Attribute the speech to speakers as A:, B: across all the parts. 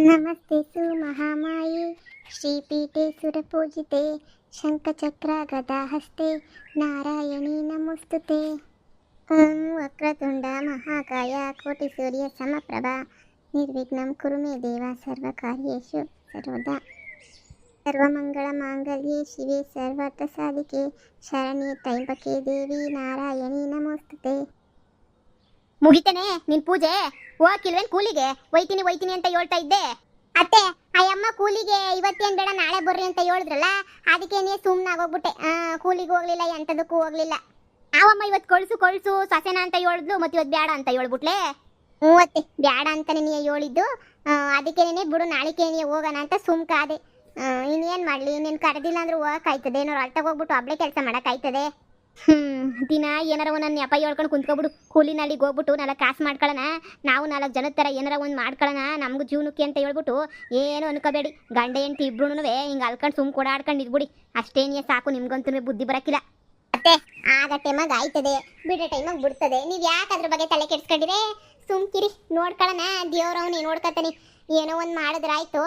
A: ನಮಸ್ತೆ ಸುಮಹಾಮಾಯೆ ಶ್ರೀಪೀಠೆ ಸುರಪೂಜಿತೆ ಶಂಖಚಕ್ರ ಗದಾಹಸ್ತೆ ನಾರಾಯಣಿ ನಮೋಸ್ತುತೆ. ಓಂ ವಕ್ರತುಂಡ ಮಹಾಕಾಯ ಕೋಟಿ ಸೂರ್ಯ ಸಮಪ್ರಭಾ ನಿರ್ವಿಘ್ನಂ ಕುರು ಮೇ ದೇವ ಸರ್ವಕಾರ್ಯೇಷು ಸರ್ವದಾ. ಸರ್ವಮಂಗಳ ಮಾಂಗಲ್ಯೆ ಶಿವೆ ಸರ್ವಾರ್ಥ ಸಾಧಿಕೆ ಶರಣ್ಯೆ ತ್ರಯಂಬಕೆ ದೇವಿ ನಾರಾಯಣಿ ನಮೋಸ್ತುತೆ.
B: ಮುಗಿತೇನೆ ನಿನ್ ಪೂಜೆ? ಹೋಗಿಲ್ವೇನ್ ಕೂಲಿಗೆ? ಒಯ್ತೀನಿ ಅಂತ ಹೇಳ್ತಾ ಇದ್ದೆ. ಅತ್ತೆ, ಅಯ್ಯಮ್ಮ ಕೂಲಿಗೆ ಇವತ್ತೇನ್ ಬೇಡ ನಾಳೆ ಬರ್ರಿ ಅಂತ ಹೇಳಿದ್ರಲ್ಲ, ಅದಕ್ಕೇನೆ ಸುಮ್ಮನಾಗೋಗ್ಬಿಟ್ಟೆ. ಕೂಲಿಗೆ ಹೋಗ್ಲಿಲ್ಲ, ಎಂತದಕ್ಕೂ ಹೋಗ್ಲಿಲ್ಲ. ಅವಮ್ಮ ಇವತ್ತು ಕಳ್ಸು ಸಸೆನ ಅಂತ ಹೇಳಿದ್ಲು, ಮತ್ತೆ ಇವತ್ತು ಬೇಡ ಅಂತ ಹೇಳ್ಬಿಟ್ಲೆ. ಅತ್ತೆ, ಬೇಡ ಅಂತಾನೆ ನೀ ಹೇಳಿದ್ದು. ಅದಕ್ಕೇನೆ ಬಿಡು, ನಾಳಿಕೇನೆ ಹೋಗೋಣ ಅಂತ ಸುಮ್ಕಾದೆ. ಇನ್ನೇನ್ ಮಾಡ್ಲಿ, ನೀನ್ ಕರೆದಿಲ್ಲ ಅಂದ್ರೆ ಹೋಗಕ್ಕಾಯ್ತದೆ? ಏನಾರು ಅಲ್ಟಾಗ ಹೋಗ್ಬಿಟ್ಟು ಒಬ್ಳೆ ಕೆಲಸ ಮಾಡಕ್ಕಾಯ್ತದೆ? ದಿನ ಏನಾರ ಒಂದು ನೆಪ ಹೇಳ್ಕೊಂಡು ಕುಂತ್ಕೊಬಿಡು. ಕೂಲಿ ನಾಳಿಗೆ ಹೋಗ್ಬಿಟ್ಟು 4 ಕಾಸು ಮಾಡ್ಕೊಳ್ಳೋಣ, ನಾವು 4 ಜನದ ಥರ ಏನಾರ ಒಂದು ಮಾಡ್ಕೊಳ್ಳೋಣ ನಮ್ಗೂ ಜೀವನಕ್ಕೆ ಅಂತ ಹೇಳ್ಬಿಟ್ಟು ಏನು ಅನ್ಕೋಬೇಡಿ. ಗಂಡ ಹೆಂಡತಿ ಇಬ್ರು ಹಿಂಗೆ ಅಲ್ಕೊಂಡು ಸುಮ್ ಕೊಡಾಡ್ಕೊಂಡು ಇದ್ಬಿಡಿ. ಅಷ್ಟೇನೇ ಸಾಕು, ನಿಮ್ಗಂತೂ ಬುದ್ಧಿ ಬರೋಕ್ಕಿಲ್ಲ. ಮತ್ತೆ ಆಗ ಟೈಮಾಗ ಆಯ್ತದೆ, ಬಿಡೋ ಟೈಮಾಗ ಬಿಡ್ತದೆ. ನೀವು ಯಾಕೆ ಅದ್ರ ಬಗ್ಗೆ ತಲೆ ಕೆಡ್ಸ್ಕೊಂಡಿರೆ? ಸುಮ್ಕಿರಿ, ನೋಡ್ಕೊಳ್ಳೋಣ, ದೇವ್ರವನೇ ನೋಡ್ಕೊತಾನೆ. ಏನೋ ಒಂದು ಮಾಡಿದ್ರಾಯ್ತು.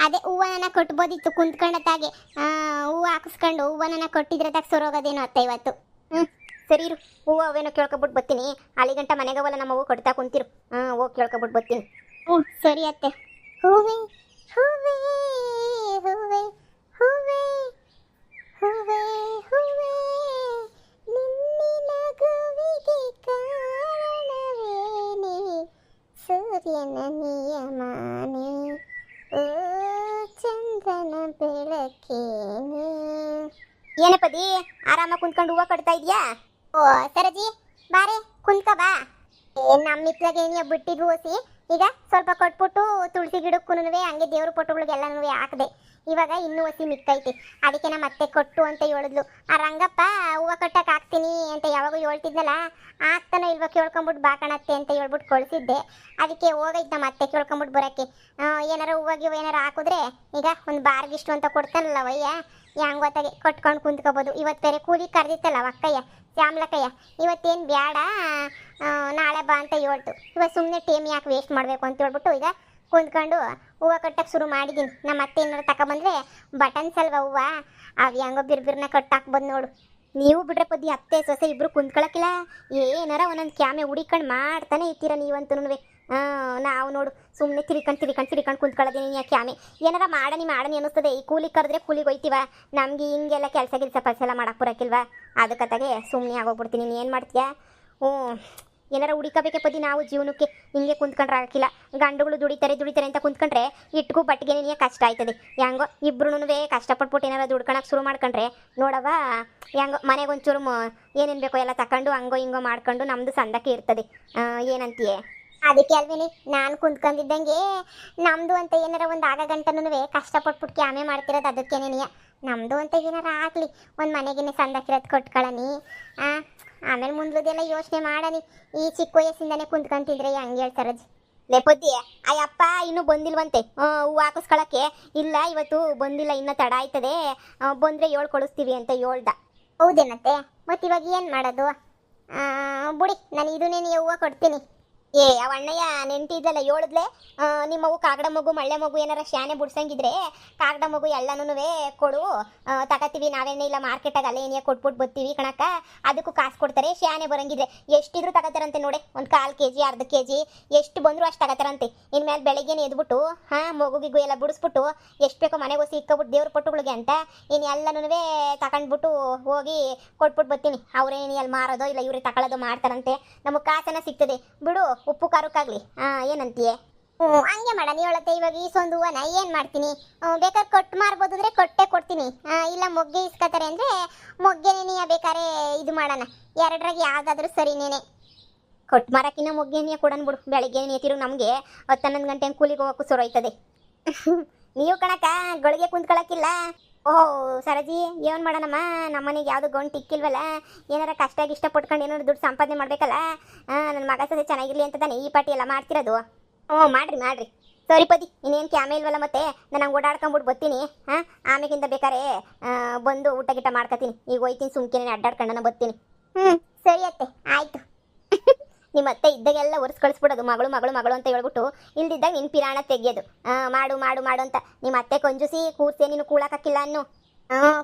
B: ಅದೇ ಹೂವನ ಕೊಟ್ಬೋದಿತ್ತು ಕುಂತ್ಕೊಂಡತ್ತಾಗೆ. ಹೂವು ಹಾಕಿಸ್ಕೊಂಡು ಹೂವನ ಕೊಟ್ಟಿದ್ರೆ ತಕ್ಕ ಸೊರೋಗೋದೇನೋ ಅತ್ತ ಇವತ್ತು. ಸರಿ ಇರು, ಹೂವು ಅವೇನೋ ಕೇಳ್ಕೊಬಿಟ್ಟು ಬರ್ತೀನಿ. ಅಲ್ಲಿ ಗಂಟ ಮನೆಗವಲ್ಲ ನಮ್ಮ ಹೂವು ಕೊಡ್ತಾ ಕುಂತಿರು. ಹೋಗಿ ಕೇಳ್ಕೊಬಿಟ್ಟು ಬರ್ತೀನಿ. ಸರಿ ಅತ್ತೆ. ಹೂವೆ ಹೂವೆ ಹೂವೆ ಹೂವೆ ಹೂವೆ ಹೂವೆ ನಿನ್ನ ನಗುವಿಗೆ ಕಾರಣವೇನೆ ಸೂರ್ಯನ ನಿಯಮನೆ ಓ ಚಂದ್ರನ ಬೆಳಕೇನೆ. ಏನಪ್ಪದಿ ಆರಾಮ ಕುಂತ್ಕೊಂಡು ಹೂವು ಕಟ್ತಾ ಇದೀಯಾ? ಓ ಸರಜಿ, ಬಾರೆ ಕುಂತ್ಕ ಬಾ. ನಮ್ಮ ಮಿತ್ಲಾಗೆ ಏನಿಯ ಬಿಟ್ಟಿದ್ರು ಓಸಿ, ಈಗ ಸ್ವಲ್ಪ ಕೊಟ್ಬಿಟ್ಟು ತುಳಸಿ ಗಿಡಕ್ಕೂ ಹಂಗೆ ದೇವ್ರ ಪೊಟ್ಟುಗಳಿಗೆಲ್ಲನೂ ಹಾಕಿದೆ. ಇವಾಗ ಇನ್ನೂ ಹೊಸಿ ಮಿಕ್ಕೈತಿ, ಅದಕ್ಕೆ ನಮ್ಮ ಅತ್ತೆ ಕೊಟ್ಟು ಅಂತ ಹೇಳಿದ್ಲು. ಆ ರಂಗಪ್ಪ ಹೂವು ಕಟ್ಟಕ್ಕೆ ಹಾಕ್ತೀನಿ ಅಂತ ಯಾವಾಗೂ ಹೇಳ್ತಿದ್ನಲ್ಲ, ಆಗ್ತಾನೋ ಇಲ್ವಾ ಕೇಳ್ಕೊಂಬಿಟ್ಟು ಬಾಕಣತ್ತೆ ಅಂತ ಹೇಳ್ಬಿಟ್ಟು ಕಳಿಸಿದ್ದೆ. ಅದಕ್ಕೆ ಹೋಗೈತೆ ನಮ್ಮ ಅತ್ತೆ ಕೇಳ್ಕೊಂಬಿಟ್ಟು ಬರೋಕ್ಕೆ. ಏನಾರ ಹೂವಾಗಿವು ಏನಾರು ಹಾಕಿದ್ರೆ ಈಗ ಒಂದು ಬಾರ್ಗಿಷ್ಟು ಅಂತ ಕೊಡ್ತಾನಲ್ಲ ವಯ್ಯ, ಹೆಂಗೊತ್ತಾಗೆ ಕಟ್ಕೊಂಡು ಕುಂತ್ಕೋಬೋದು. ಇವತ್ತು ಬೇರೆ ಕೂಲಿ ಕರೆದಿತ್ತಲ್ಲ ಅಕ್ಕಯ್ಯ ಶ್ಯಾಮ್ಲಕ್ಕಯ್ಯ, ಇವತ್ತೇನು ಬೇಡ ನಾಳೆ ಬಾ ಅಂತ ಹೇಳ್ತು. ಇವಾಗ ಸುಮ್ಮನೆ ಟೈಮ್ ಯಾಕೆ ವೇಸ್ಟ್ ಮಾಡಬೇಕು ಅಂತ ಹೇಳ್ಬಿಟ್ಟು ಈಗ ಕುಂತ್ಕೊಂಡು ಹೂವು ಕಟ್ಟಕ್ಕೆ ಶುರು ಮಾಡಿದ್ದೀನಿ. ನಮ್ಮ ಅತ್ತೆ ಏನಾರು ತಗೊಬಂದ್ರೆ ಬಟನ್ಸ್ ಅಲ್ವಾ ಹೂವು, ಅವು ಹೆಂಗೋ ಬಿರ್ಬಿರ್ನ ಕಟ್ಟಾಕ್ಬೋದು ನೋಡು. ನೀವು ಬಿಡ್ರೆ ಪದ್ದಿ ಅತ್ತೆ ಸೊಸೆ ಇಬ್ರು ಕುಂತ್ಕೊಳಕ್ಕಿಲ್ಲ, ಏನಾರ ಒಂದೊಂದು ಕ್ಯಾಮೆ ಹುಡಿಕೊಂಡು ಮಾಡ್ತಾನೆ ಇರ್ತೀರ ನೀವಂತೂ. ನಾವು ನೋಡು ಸುಮ್ಮನೆ ತಿರ್ಕೊಂಡು ಕುಂತ್ಕೊಳ್ಳೋದೇನು ಯಾಕೆ ಕ್ಯಾಮೆ ಏನಾರ ಮಾಡನಿ ಅನ್ನಿಸ್ತದೆ. ಈ ಕೂಲಿಗೆ ಕರೆದ್ರೆ ಕೂಲಿಗೆ ಹೋಯ್ತೀವ, ನಮ್ಗೆ ಹಿಂಗೆಲ್ಲ ಕೆಲಸ ಪಲ್ಸೆಲ್ಲ ಮಾಡಕ್ಕೆ ಬರೋಕ್ಕಿಲ್ವ? ಅದಕ್ಕತ್ತಾಗೆ ಸುಮ್ಮನೆ ಆಗೋಗ್ಬಿಡ್ತೀನಿ. ನೀನು ಏನು ಮಾಡ್ತೀಯಾ? ಏನಾರ ಹುಡಿಕಬೇಕೆ ಪದಿ, ನಾವು ಜೀವನಕ್ಕೆ ಹಿಂಗೆ ಕುಂತ್ಕೊಂಡ್ರೆ ಹಾಕಿಲ್ಲ. ಗಂಡುಗಳು ದುಡಿತಾರೆ ಅಂತ ಕುಂತ್ಕೊಂಡ್ರೆ ಇಟ್ಗೂ ಬಟ್ಟಿಗೆ ಕಷ್ಟ ಆಯ್ತದೆ. ಹೆಂಗೋ ಇಬ್ರು ಕಷ್ಟಪಟ್ಬಿಟ್ಟು ಏನಾರ ದುಡ್ಕೊಳಕ್ಕೆ ಶುರು ಮಾಡ್ಕೊಂಡ್ರೆ ನೋಡವ, ಹೆಂಗೋ ಮನೆಗೆ ಒಂಚೂರು ಏನೇನು ಬೇಕೋ ಎಲ್ಲ ತಗೊಂಡು ಹಂಗೋ ಹಿಂಗೋ ಮಾಡ್ಕೊಂಡು ನಮ್ಮದು ಸಂದಕ್ಕೆ ಇರ್ತದೆ. ಏನಂತೀಯೇ? ಅದಕ್ಕೆ ಅಲ್ವೇನೆ ನಾನು ಕುಂತ್ಕೊಂಡಿದ್ದಂಗೆ ನಮ್ಮದು ಅಂತ ಏನಾರ ಒಂದು ಆಗ ಗಂಟನೂ ಕಷ್ಟಪಟ್ಬಿಟ್ಟು ಕ್ಯಾಮೆ ಮಾಡ್ತಿರೋದು. ಅದಕ್ಕೇನೇನಿಯ ನಮ್ಮದು ಅಂತ ಏನಾರ ಆಗಲಿ, ಒಂದು ಮನೆಗೇನೆ ಸಂದಕ್ಕಿರೋದು ಕೊಟ್ಕೊಳ್ಳನಿ. ಆಮೇಲೆ ಮುಂದೆಲ್ಲ ಯೋಚನೆ ಮಾಡನಿ. ಈ ಚಿಕ್ಕ ವಯಸ್ಸಿಂದನೇ ಕುಂತ್ಕೊಂತಿದ್ರೆ ಹೆಂಗೆ ಹೇಳ್ತಾರಜ್ಜಿ? ಲೇಪದ್ದಿ ಅಯ್ಯಪ್ಪ ಇನ್ನೂ ಬಂದಿಲ್ವಂತೆ ಹೂವು ಹಾಕಿಸ್ಕೊಳಕ್ಕೆ. ಇಲ್ಲ ಇವತ್ತು ಬಂದಿಲ್ಲ, ಇನ್ನೂ ತಡ ಆಯ್ತದೆ, ಬಂದರೆ ಹೇಳ್ಕೊಡಿಸ್ತೀವಿ ಅಂತ ಹೇಳ್ದ. ಹೌದೇನತ್ತೆ? ಮತ್ತು ಇವಾಗ ಏನು ಮಾಡೋದು? ಬುಡಿ, ನಾನು ಇದನ್ನೇ ಹೂವು ಕೊಡ್ತೀನಿ. ಅವ ಅಣ್ಣಯ್ಯ ನೆಂಟಿ ಇದ್ದಲ್ಲ ಹೇಳಿದ್ಲೆ, ನಿಮ್ಮವು ಕಾಗಡ ಮಗು ಮಳ್ಳೆ ಮಗು ಏನಾರ ಶಾನೆ ಬಿಡ್ಸಂಗಿದ್ರೆ ಕಾಗಡ ಮಗು ಎಲ್ಲನೂ ಕೊಡು, ತಗೋತೀವಿ ನಾವೇನೇ ಇಲ್ಲ ಮಾರ್ಕೆಟಾಗ ಅಲ್ಲೇ ಏನಿಯ ಕೊಟ್ಬಿಟ್ಟು ಬರ್ತೀವಿ ಕಣಕ್ಕ, ಅದಕ್ಕೂ ಕಾಸು ಕೊಡ್ತಾರೆ. ಶಾನೆ ಬರಂಗಿದ್ರೆ ಎಷ್ಟಿದ್ರು ತಗೋತಾರಂತೆ ನೋಡಿ, ಒಂದು 1/4 kg 1/2 kg ಎಷ್ಟು ಬಂದರೂ ಅಷ್ಟು ತಗೋತಾರಂತೆ. ಇನ್ಮೇಲೆ ಬೆಳಗ್ಗೆನೇ ಎದ್ಬಿಟ್ಟು ಮಗುಗಿಗೂ ಎಲ್ಲ ಬಿಡಿಸ್ಬಿಟ್ಟು ಎಷ್ಟು ಬೇಕೋ ಮನೆಗೆ ಹೋಗಿ ಇಕ್ಕೊಬಿಟ್ಟು ದೇವ್ರ ಪೊಟ್ಟುಗಳಿಗೆ ಅಂತ ಇನ್ನು ಎಲ್ಲನೂ ತಗೊಂಡ್ಬಿಟ್ಟು ಹೋಗಿ ಕೊಟ್ಬಿಟ್ಟು ಬರ್ತೀನಿ. ಅವ್ರೇನು ಅಲ್ಲಿ ಮಾರೋದೋ ಇಲ್ಲ ಇವ್ರಿಗೆ ತಗೊಳ್ಳೋದು ಮಾಡ್ತಾರಂತೆ, ನಮಗೆ ಕಾಸನ ಸಿಗ್ತದೆ ಬಿಡು. ಉಪ್ಪು ಖಾರಕ್ಕಾಗ್ಲಿ. ಏನಂತೀಯ? ಹಂಗೆ ಮಾಡ ನೀ ಹೇಳತ್ತೆ. ಇವಾಗ ಈಸೊಂದು ಹೂವನ ಏನು ಮಾಡ್ತೀನಿ, ಬೇಕಾದ್ರೆ ಕೊಟ್ಟು ಮಾರ್ಬೋದು ಅಂದರೆ ಕೊಟ್ಟೆ ಕೊಡ್ತೀನಿ. ಇಲ್ಲ ಮೊಗ್ಗೆ ಇಸ್ಕೊತಾರೆ ಅಂದರೆ ಮೊಗ್ಗೆನೇ ಬೇಕಾದ್ರೆ ಇದು ಮಾಡೋಣ. ಎರಡರಾಗ ಯಾವುದಾದ್ರೂ ಸರಿನೇನೆ. ಕೊಟ್ಟು ಮಾರಕ್ಕಿನ್ನ ಮೊಗ್ಗೆನೇ ಕೊಡೋಣ ಬಿಡು. ಬೆಳಗ್ಗೆ ನೇತಿರು ನಮಗೆ 10-11 ಗಂಟೆ ಕೂಲಿಗೆ ಹೋಗೋಕ್ಕೂ ಶುರುವಾಯ್ತದೆ. ನೀವು ಕಣಕ್ಕ ಗಳಿಗೆ ಕುಂತ್ಕೊಳಕ್ಕಿಲ್ಲ. ಸರಜಿ ಏನು ಮಾಡೋಣಮ್ಮ, ನಮ್ಮನೆಗೆ ಯಾವುದು ಗಂಟು ಇಕ್ಕಿಲ್ವಲ್ಲ, ಏನಾರ ಕಷ್ಟ ಪಟ್ಕೊಂಡು ಏನಾರು ದುಡ್ಡು ಸಂಪಾದನೆ ಮಾಡಬೇಕಲ್ಲ. ನನ್ನ ಮಗ ಸಹ ಚೆನ್ನಾಗಿರಲಿ ಅಂತ ತಾನೆ ಈ ಪಾರ್ಟಿ ಎಲ್ಲ ಮಾಡ್ತಿರೋದು. ಮಾಡ್ರಿ ಸರಿ ಪದಿ, ಇನ್ನೇನು ಕ್ಯಾಮೆ ಇಲ್ವಲ್ಲ ಮತ್ತೆ ನಾನು ಓಡಾಡ್ಕೊಂಬಿಟ್ಟು ಬರ್ತೀನಿ. ಆಮೇಗಿಂದ ಬೇಕಾರೆ ಬಂದು ಊಟ ಗಿಟ ಮಾಡ್ಕೊತೀನಿ. ಈಗ ಹೋಯ್ತೀನಿ ಸುಮ್ಕೆ ಅಡ್ಡಾಡ್ಕೊಂಡು ಬರ್ತೀನಿ. ಸರಿ ಅತ್ತೆ ಆಯಿತು. ನಿಮ್ಮ ಅತ್ತೆ ಇದ್ದಾಗೆಲ್ಲ ಒರೆಸ್ ಕಳಿಸ್ಬಿಡೋದು, ಮಗಳು ಮಗಳು ಮಗಳು ಅಂತ ಹೇಳ್ಬಿಟ್ಟು ಇಲ್ದಿದ್ದಾಗ ನಿನ್ನ ಪಿರಾಣ ತೆಗಿಯೋದು. ಮಾಡು ಮಾಡು ಮಾಡು ಅಂತ. ನಿಮ್ಮ ಅತ್ತೆ ಕಂಜೂಸಿ ಕೂರ್ಸೆ ನೀನು ಕೂಳಾಕಿಲ್ಲ ಅನ್ನು.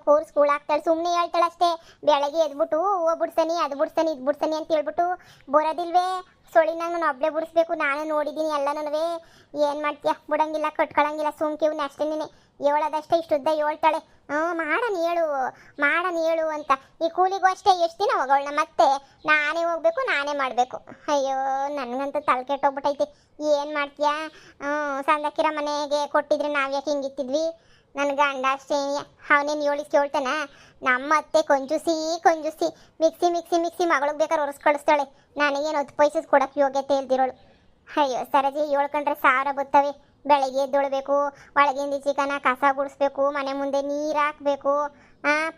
B: ಕೋರ್ಸ್ ಕೂಳಾಕ್ತಾಳೆ, ಸುಮ್ಮನೆ ಹೇಳ್ತಾಳೆ ಅಷ್ಟೇ. ಬೆಳಗ್ಗೆ ಎದ್ಬಿಟ್ಟು ಹೂವು ಬಿಡ್ಸನಿ, ಅದು ಬಿಡ್ಸನಿ, ಇದು ಬಿಡ್ಸನಿ ಅಂತ ಹೇಳ್ಬಿಟ್ಟು ಬರೋದಿಲ್ವೇ. ಸೊಳಿನಾಗ ನಾನು ಒಬ್ಬಳೆ ಬಿಡಿಸ್ಬೇಕು, ನಾನು ನೋಡಿದ್ದೀನಿ ಎಲ್ಲನೂ. ಏನು ಮಾಡ್ತೀಯ, ಬಿಡಂಗಿಲ್ಲ, ಕಟ್ಕೊಳಂಗಿಲ್ಲ, ಸುಮ್ಕಿವ್ನ ಅಷ್ಟೇ. ನೀನೆ ಹೇಳೋದಷ್ಟೇ, ಇಷ್ಟುದ್ದ ಹೇಳ್ತಾಳೆ. ಮಾಡಣ ಹೇಳು ಅಂತ. ಈ ಕೂಲಿಗೂ ಅಷ್ಟೇ ಎಷ್ಟು ದಿನ ಹೋಗೋಣ, ಮತ್ತೆ ನಾನೇ ಹೋಗ್ಬೇಕು, ನಾನೇ ಮಾಡಬೇಕು. ಅಯ್ಯೋ ನನಗಂತೂ ತಲೆ ಕೆಟ್ಟೋಗ್ಬಿಟ್ಟೈತಿ. ಏನು ಮಾಡ್ತೀಯ, ಸಂದಕ್ಕಿರ ಮನೆಗೆ ಕೊಟ್ಟಿದ್ರೆ ನಾವು ಯಾಕೆ ಹಿಂಗಿತ್ತಿದ್ವಿ. ನನ್ನ ಗಂಡ ಅಷ್ಟೇ, ಅವನೇನು ಕೇಳ್ತಾನ. ನಮ್ಮ ಅತ್ತೆ ಕಂಜೂಸಿ ಮಿಕ್ಸಿ ಮಗಳಿಗೆ ಬೇಕಾದ್ರೆ ಒರೆಸ್ ಕಳಿಸ್ತಾಳೆ. ನನಗೇನು 10 ಪೈಸೆ ಕೊಡೋಕ್ಕೆ ಯೋಗ್ಯತೆ ಇಲ್ದಿರೋಳು. ಅಯ್ಯೋ ಸರಜಿ, ಹೇಳ್ಕೊಂಡ್ರೆ ಸಾವಿರ ಬರ್ತವೆ. ಬೆಳಗ್ಗೆ ಎದ್ದೊಳ್ಬೇಕು, ಒಳಗಿಂದ ಚಿಕನ ಕಸ ಗುಡಿಸ್ಬೇಕು, ಮನೆ ಮುಂದೆ ನೀರು ಹಾಕಬೇಕು,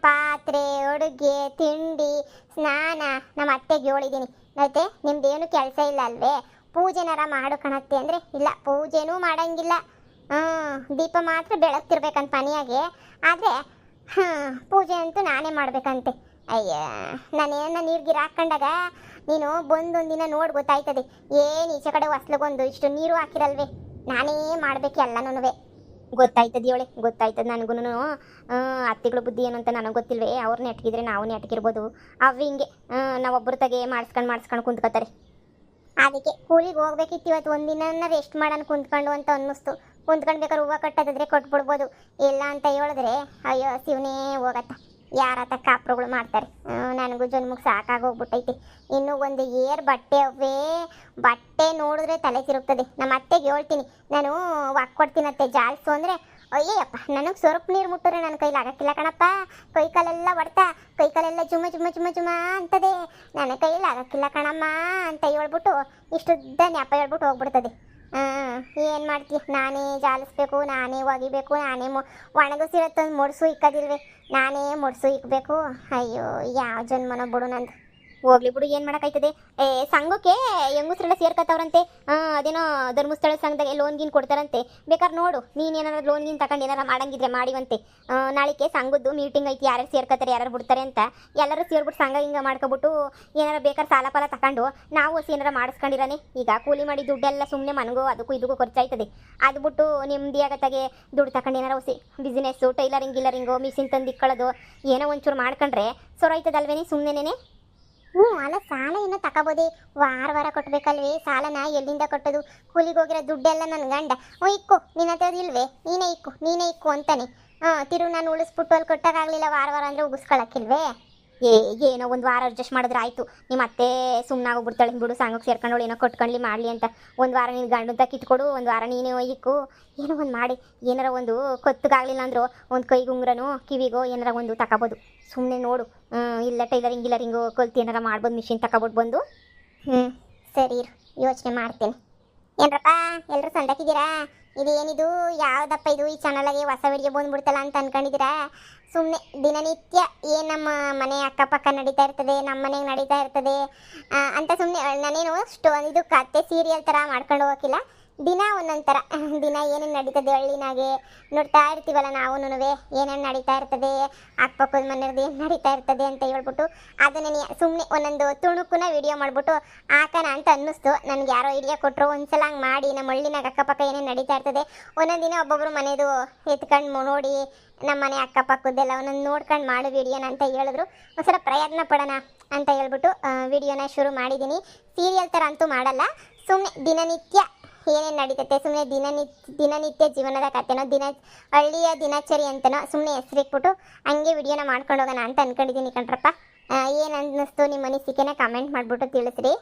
B: ಪಾತ್ರೆ ಅಡುಗೆ ತಿಂಡಿ ಸ್ನಾನ. ನಮ್ಮ ಅತ್ತೆಗೆ ಹೇಳಿದ್ದೀನಿ, ಮತ್ತೆ ನಿಮ್ದೇನು ಕೆಲಸ ಇಲ್ಲ ಅಲ್ವೇ, ಪೂಜೆನಾರ ಮಾಡು ಕಣತ್ತೆ ಅಂದರೆ ಇಲ್ಲ, ಪೂಜೆನೂ ಮಾಡಂಗಿಲ್ಲ. ದೀಪ ಮಾತ್ರ ಬೆಳಗ್ತಿರ್ಬೇಕಂತ ಮನೆಯಾಗೆ, ಆದರೆ ಪೂಜೆ ಅಂತೂ ನಾನೇ ಮಾಡಬೇಕಂತೆ. ಅಯ್ಯ ನಾನೇನ ನೀರು ಹಾಕ್ಕೊಂಡಾಗ ನೀನು ಬಂದೊಂದಿನ ನೋಡಿ ಗೊತ್ತಾಯ್ತದೆ. ಏನು ಈಚೆ ಕಡೆ ಹೊಸ್ಲಿಗೊಂದು ಇಷ್ಟು ನೀರು ಹಾಕಿರಲ್ವೇ, ನಾನೇ ಮಾಡಬೇಕು ಎಲ್ಲನೂ. ಗೊತ್ತಾಯ್ತದೆ ಇವಳೆ, ಗೊತ್ತಾಯ್ತದೆ ನನಗೂ. ಅತ್ತೆಗಳ ಬುದ್ಧಿ ಏನು ಅಂತ ನನಗೆ ಗೊತ್ತಿಲ್ವೇ. ಅವ್ರು ನೆಟ್ಗಿದ್ರೆ ನಾವು ನೆಟ್ಗಿರ್ಬೋದು. ಅವು ಹಿಂಗೆ ನಾವೊಬ್ಬರು ತಗೆ ಮಾಡಿಸ್ಕೊಂಡು ಕುಂತ್ಕೋತಾರೆ. ಅದಕ್ಕೆ ಕೂಲಿಗೆ ಹೋಗ್ಬೇಕಿತ್ತು ಇವತ್ತು, ಒಂದಿನ ರೆಸ್ಟ್ ಮಾಡೋಣ ಕುಂತ್ಕೊಂಡು ಅಂತ ಅನ್ನಿಸ್ತು. ಕುಂತ್ಕೊಂಡ್ಬೇಕಾದ್ರೆ ಹೂವು ಕಟ್ಟೋದಿದ್ರೆ ಕೊಟ್ಬಿಡ್ಬೋದು, ಇಲ್ಲ ಅಂತ ಹೇಳಿದ್ರೆ ಅಯ್ಯೋ ಶಿವನೇ ಹೋಗತ್ತ, ಯಾರತ್ತ ಕಾಪ್ರುಗಳು ಮಾಡ್ತಾರೆ. ನನಗೂ ಜನ್ಮಕ್ಕೆ ಸಾಕಾಗೋಗ್ಬಿಟ್ಟೈತಿ. ಇನ್ನೂ ಒಂದು ಬಟ್ಟೆ ಅವೇ, ಬಟ್ಟೆ ನೋಡಿದ್ರೆ ತಲೆ ತಿರುಗ್ತದೆ. ನಮ್ಮ ಅತ್ತೆಗೆ ಹೇಳ್ತೀನಿ, ನಾನು ಕೊಡ್ತೀನತ್ತೆ ಜಾಲ್ಸು ಅಂದರೆ, ಅಯ್ಯಪ್ಪ ನನಗೆ ಸ್ವಲ್ಪ ನೀರು ಮುಟ್ಟರೆ ನನ್ನ ಕೈಲಿ ಆಗಕ್ಕಿಲ್ಲ ಕಣಪ್ಪ, ಕೈಕಾಲೆಲ್ಲ ಹೊಡ್ತಾ, ಕೈಕಾಲೆಲ್ಲ ಜುಮ ಅಂತದೆ, ನನ್ನ ಕೈಲಿ ಆಗಕ್ಕಿಲ್ಲ ಕಣಮ್ಮ ಅಂತ ಹೇಳ್ಬಿಟ್ಟು ಇಷ್ಟುದ್ದ ನೆಪ ಹೇಳ್ಬಿಟ್ಟು ಹೋಗ್ಬಿಡ್ತದೆ. ಏನು ಮಾಡ್ತೀವಿ, ನಾನೇ ಜಾಲಿಸ್ಬೇಕು, ನಾನೇ ಒಗಿಬೇಕು, ನಾನೇ ಒಣಗಿಸಿರತ್ತೊಂದು ಮೊಡ್ಸು ಇಕ್ಕೋದಿಲ್ವೇ, ನಾನೇ ಮೊಡ್ಸು ಇಕ್ಬೇಕು. ಅಯ್ಯೋ ಯಾವ ಜನ್ಮನೋ ಬಿಡು ನಂದು. ಹೋಗ್ಲಿ ಬಿಡು, ಏನು ಮಾಡೋಕ್ಕಾಯ್ತದೆ. ಸಂಘಕ್ಕೆ ಹೆಂಗಸ್ರೆಲ್ಲ ಸೇರ್ಕತ್ತವ್ರಂತೆ. ಅದೇನೋ ಧರ್ಮಸ್ಥಳ ಸಂಘದಾಗೆ ಲೋನ್ ಗೀನ್ ಕೊಡ್ತಾರಂತೆ. ಬೇಕಾದ್ರೆ ನೋಡು, ನೀನೇನಾರು ಲೋನ್ ಗೀನ್ ತಗೊಂಡು ಏನಾರು ಮಾಡಂಗಿದ್ರೆ ಮಾಡಿವಂತೆ. ನಾಳೆಗೆ ಸಂಘದ್ದು ಮೀಟಿಂಗ್ ಐತಿ, ಯಾರ್ಯಾರು ಸೇರ್ಕತ್ತಾರೆ ಯಾರು ಬಿಡ್ತಾರೆ ಅಂತ. ಎಲ್ಲರೂ ಸೇರ್ಬಿಟ್ಟು ಸಂಘ ಹಿಂಗೆ ಮಾಡ್ಕೊಬಿಟ್ಟು ಏನಾರು ಬೇಕಾದ್ರೆ ಸಾಲ ಪಾಲ ತಗೊಂಡು ನಾವು ಹೊಸ ಏನಾರು ಮಾಡಿಸ್ಕೊಂಡಿರಾನೆ. ಈಗ ಕೂಲಿ ಮಾಡಿ ದುಡ್ಡೆಲ್ಲ ಸುಮ್ಮನೆ ಮನಗೋ ಅದಕ್ಕೂ ಇದಕ್ಕೂ ಖರ್ಚಾಯ್ತದೆ. ಅದು ಬಿಟ್ಟು ನೆಮ್ಮದಿ ಆಗತ್ತಾಗೆ ದುಡ್ಡು ತಗೊಂಡು ಏನಾರು ಹೊಸಿ ಬಿಸ್ನೆಸ್ಸು, ಟೈಲರಿಂಗು, ಮಿಷಿನ್ ತಂದು ಇಕ್ಕೊಳ್ಳೋದು ಏನೋ ಒಂಚೂರು ಮಾಡ್ಕೊಂಡ್ರೆ ಸೊರೈತದಲ್ವೇನೆ ಸುಮ್ಮನೆನೇ. ಅಲ್ಲ ಸಾಲ ಏನೋ ತಗೋಬೋದೇ, ವಾರ ಕೊಟ್ಬೇಕಲ್ವೇ ಸಾಲನ, ಎಲ್ಲಿಂದ ಕೊಟ್ಟೋದು? ಕೂಲಿಗೆ ಹೋಗಿರೋ ದುಡ್ಡೆಲ್ಲ ನನ್ನ ಗಂಡ ಇಕ್ಕು, ನಿನ್ನ ಹತ್ರ ಇಲ್ವೇ, ನೀನೇ ಇಕ್ಕು ಅಂತಾನೆ. ತಿರುಗಿ ನಾನು ಉಳಿಸ್ಬಿಟ್ಟು ಅಲ್ಲಿ ಕೊಟ್ಟಾಗಲಿಲ್ಲ, ವಾರ ಅಂದರೆ ಉಗಿಸ್ಕೊಳಕ್ಕಿಲ್ವೇ? ಏನೋ ಒಂದು ವಾರ ಅಡ್ಜಸ್ಟ್ ಮಾಡಿದ್ರೆ ಆಯಿತು. ನಿಮ್ಮ ಅತ್ತೆ ಸುಮ್ಮನಾಗೋಗ್ಬಿಡ್ತಾಳೆ, ಬಿಡು ಸಂಘಕ್ಕೆ ಸೇರ್ಕೊಂಡೋಳು ಏನೋ ಕೊಟ್ಕೊಂಡ್ಲಿ ಮಾಡಲಿ ಅಂತ. ಒಂದು ವಾರ ನೀನು ಗಂಡಂತ ಕಿತ್ಕೊಡು, ಒಂದು ವಾರ ನೀನೇ ಇಕ್ಕು, ಏನೋ ಒಂದು ಮಾಡಿ. ಏನಾರ ಒಂದು ಕೊತ್ತಗಾಗಲಿಲ್ಲ ಅಂದರೂ ಒಂದು ಕೈಗುಂಗ್ರನೋ ಕಿವಿಗೋ ಏನಾರ ಒಂದು ತಗೋಬೋದು. ಸುಮ್ಮನೆ ನೋಡು, ಇಲ್ಲ ಟೈಲರಿಂಗು ಕಲ್ತು ಏನಾರ ಮಾಡ್ಬೋದು, ಮಿಷಿನ್ ತಗೊಬಿಟ್ಟು ಬಂದು. ಸರಿ ಯೋಚನೆ ಮಾಡ್ತೇನೆ. ಏನ್ರಪ್ಪ ಎಲ್ಲರೂ ಸಂದಾಕಿದ್ದೀರಾ? ಇದೇನಿದು ಯಾವುದಪ್ಪ ಇದು ಈ ಚಾನಲ್ಗೆ ಹೊಸ ವಿಡಿಯೋ ಬಂದ್ಬಿಡ್ತಲ್ಲ ಅಂತ ಅನ್ಕೊಂಡಿದ್ದೀರಾ? ಸುಮ್ಮನೆ ದಿನನಿತ್ಯ ಏನು ನಮ್ಮ ಮನೆ ಅಕ್ಕಪಕ್ಕ ನಡೀತಾ ಇರ್ತದೆ, ನಮ್ಮ ಮನೆಗೆ ನಡೀತಾ ಇರ್ತದೆ ಅಂತ ಸುಮ್ಮನೆ ನಾನೇನು ಇದು ಕತೆ ಸೀರಿಯಲ್ ಥರ ಮಾಡ್ಕೊಂಡು ಹೋಗಿಲ್ಲ. ದಿನ ಒಂದೊಂದು ಥರ, ದಿನ ಏನೇನು ನಡೀತದೆ ಹಳ್ಳಿನಾಗೆ ನೋಡ್ತಾ ಇರ್ತೀವಲ್ಲ ನಾವು, ಏನೇನು ನಡೀತಾ ಇರ್ತದೆ, ಅಕ್ಕಪಕ್ಕದ ಮನೆಯವ್ರದ್ದು ಏನು ನಡೀತಾ ಇರ್ತದೆ ಅಂತ ಹೇಳ್ಬಿಟ್ಟು ಅದನ್ನು ಸುಮ್ಮನೆ ಒಂದೊಂದು ತುಣುಕುನ ವಿಡಿಯೋ ಮಾಡಿಬಿಟ್ಟು ಹಾಕೋಣ ಅಂತ ಅನ್ನಿಸ್ತು. ನನಗೆ ಯಾರೋ ಐಡಿಯಾ ಕೊಟ್ಟರು, ಒಂದ್ಸಲ ಹಂಗೆ ಮಾಡಿ ನಮ್ಮ ಹಳ್ಳಿನಾಗ ಅಕ್ಕಪಕ್ಕ ಏನೇನು ನಡೀತಾ ಇರ್ತದೆ ಒಂದೊಂದು ದಿನ ಒಬ್ಬೊಬ್ಬರು ಮನೆಯದು ಎತ್ಕೊಂಡು ನೋಡಿ, ನಮ್ಮ ಮನೆ ಅಕ್ಕಪಕ್ಕದ್ದೆಲ್ಲ ಒಂದೊಂದು ನೋಡ್ಕೊಂಡು ಮಾಡು ವಿಡಿಯೋನ ಅಂತ ಹೇಳಿದ್ರು. ಒಂದ್ಸಲ ಪ್ರಯತ್ನ ಪಡೋಣ ಅಂತ ಹೇಳ್ಬಿಟ್ಟು ವಿಡಿಯೋನ ಶುರು ಮಾಡಿದ್ದೀನಿ. ಸೀರಿಯಲ್ ಥರ ಅಂತೂ ಮಾಡಲ್ಲ, ಸುಮ್ಮನೆ ದಿನನಿತ್ಯ ಏನೇನು ನಡೀತೈತೆ, ಸುಮ್ಮನೆ ದಿನನಿತ್ಯ ಜೀವನದ ಕಥೆನೋ, ಹಳ್ಳಿಯ ದಿನಚರಿ ಅಂತನೋ ಸುಮ್ಮನೆ ಹೆಸರಿಟ್ಬಿಟ್ಟು ಹಂಗೆ ವಿಡಿಯೋನ ಮಾಡ್ಕೊಂಡು ಹೋಗೋಣ ಅಂತ ಅಂದ್ಕೊಂಡಿದ್ದೀನಿ ಕಣ್ರಪ್ಪ. ಏನು ಅನ್ನಿಸ್ತು ನಿಮ್ಮ ಅನಿಸಿಕೆನ ಕಮೆಂಟ್ ಮಾಡಿಬಿಟ್ಟು ತಿಳಿಸ್ರಿ.